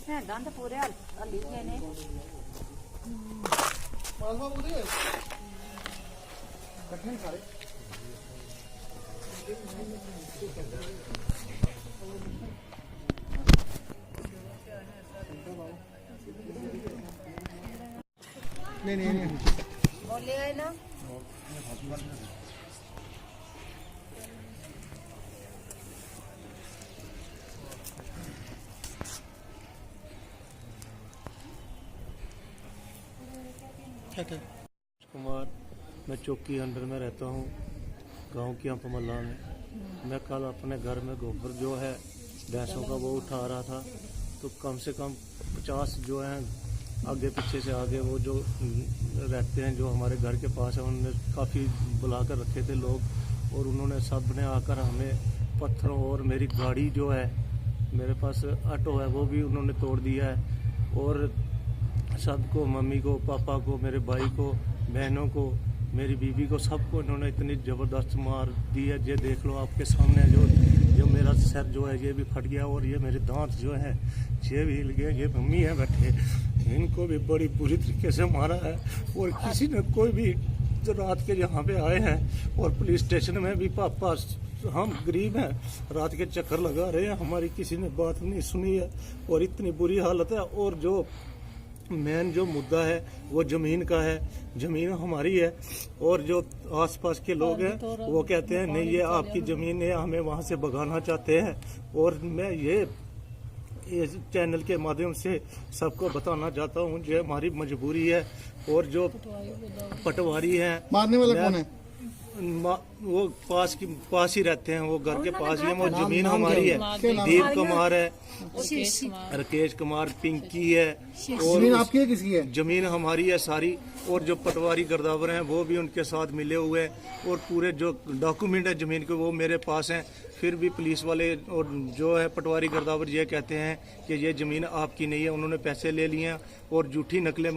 है दंद पूरे हली गए ने नहीं बोले गए ना कुमार, मैं चौकी अंडर में रहता हूँ, गांव की अंपमल्ला में। मैं कल अपने घर में गोबर जो है भैंसों का वो उठा रहा था, तो कम से कम 50 जो हैं आगे पीछे से आगे वो जो रहते हैं जो हमारे घर के पास है, उन्होंने काफ़ी बुला कर रखे थे लोग, और उन्होंने सब ने आकर हमें पत्थरों और मेरी गाड़ी जो है, मेरे पास ऑटो है, वो भी उन्होंने तोड़ दिया है। और सबको, मम्मी को, पापा को, मेरे भाई को, बहनों को, मेरी बीवी को, सबको इन्होंने इतनी ज़बरदस्त मार दी है। ये देख लो आपके सामने, जो मेरा सर जो है ये भी फट गया, और ये मेरे दांत जो है ये भी हिल गए। ये मम्मी है बैठे, इनको भी बड़ी बुरी तरीके से मारा है। और किसी ने कोई भी जो रात के यहाँ पे आए हैं, और पुलिस स्टेशन में भी पापा हम गरीब हैं, रात के चक्कर लगा रहे हैं, हमारी किसी ने बात नहीं सुनी है, और इतनी बुरी हालत है। और जो मेन जो मुद्दा है वो ज़मीन का है, ज़मीन हमारी है, और जो आसपास के लोग हैं वो कहते हैं नहीं ये आपकी ज़मीन है, हमें वहाँ से भगाना चाहते हैं। और मैं ये चैनल के माध्यम से सबको बताना चाहता हूँ जो हमारी मजबूरी है। और जो पटवारी हैं, मारने वाला कौन है? वो पास ही रहते हैं, वो घर के पास ही है। वो जमीन हमारी है, दीप कुमार है, राकेश कुमार, पिंकी है। और जमीन आपकी है किसकी है? जमीन हमारी है सारी। और जो पटवारी गिरदावर हैं वो भी उनके साथ मिले हुए हैं, और पूरे जो डॉक्यूमेंट है जमीन के वो मेरे पास हैं। फिर भी पुलिस वाले और जो है पटवारी गिरदावर ये कहते हैं कि ये ज़मीन आपकी नहीं है, उन्होंने पैसे ले लिए हैं, और झूठी नकलें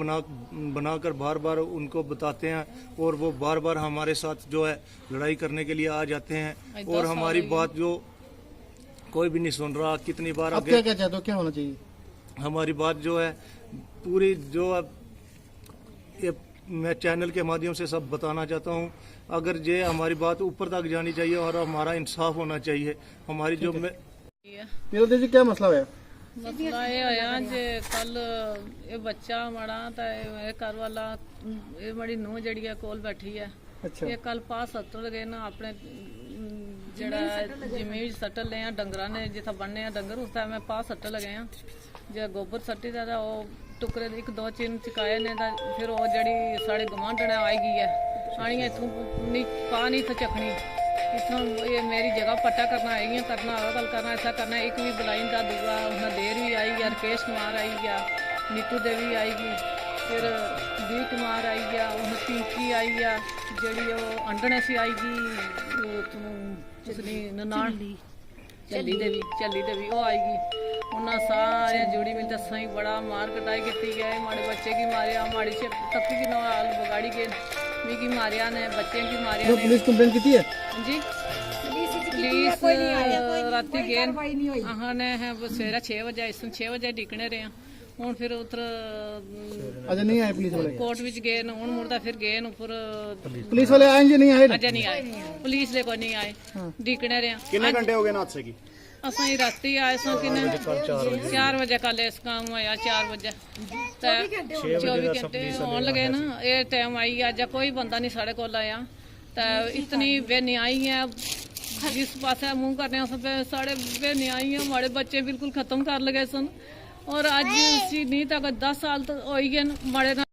बनाकर बार बार उनको बताते हैं, और वो बार बार हमारे साथ जो है लड़ाई करने के लिए आ जाते हैं। और हमारी बात जो कोई भी नहीं सुन रहा। कितनी बार आप क्या चाहते हो, क्या होना चाहिए? हमारी बात जो है पूरी जो ये मैं चैनल के माध्यम से सब बताना चाहता हूँ, अगर ये हमारी बात ऊपर तक जानी चाहिए और हमारा इंसाफ होना चाहिए। हमारी जो मेरा जी क्या मसला है? मसला ये होया जे कल ये बच्चा माड़ा तो ये घर वाला ये बड़ी नूह जड़ी है कोल बैठी है। अच्छा। ये कल पास सट्टल गए ना अपने जड़ा जमीन सट्टल ले डंगरा ने जिथा बनने डंगर उस मैं पास सट्टल गए जो गोबर सट्टी था वो टुकड़े एक दो चिन चिकाए ने फिर वो जड़ी साढ़े गवांढने आएगी है आनी इतों पा नहीं थे चखनी इतों ये मेरी जगह पट्टा करना आएगी करना कल करना ऐसा करना। एक भी बुलाई का दूगा उन्हें देर भी आई गया, राकेश कुमार आई गया, नीतू देवी आएगी, फिर दी कुमार आई गया, उन्हें पिंकी आई गया, जड़ी वो अंडने से आएगी ननान झल्ली देवी वो आएगी। उन्हें सारे जुड़ी में दसा ही बड़ा मार कटाई की गए। माड़े बच्चे की मारिया, माड़ी से तपी की नाल बगाड़ी के की मारिया ने, बच्चे की मारिया ने। पुलिस कंप्लेंट की है जी? पुलिस राती गए हाँ ने सवेरे 6 बजे 6 बजे टिकने रहे हूँ। फिर उधर अजय नहीं आए पुलिस वाले, कोर्ट विच गए हूँ मुड़दा फिर गए उपर पुलिस वाले आए नहीं आए? अजय नहीं आए, पुलिस ले कोई नहीं आए, टिकने रहे। कितने घंटे हो गए ना हादसे की? असा राती आए सो कि 4 बजे कल इस काम होया 4 बजे 24 घंटे होने लगे ना ये टाइम आई अज कोई बंदा नहीं साढ़े को आया। तो इतनी बेन्याई है जिस पास मुँह करने साढ़े बेन्याई है। हमारे बच्चे बिल्कुल खत्म कर लगे सन, और अज नहीं तक 10 साल तो हो ही गए माड़े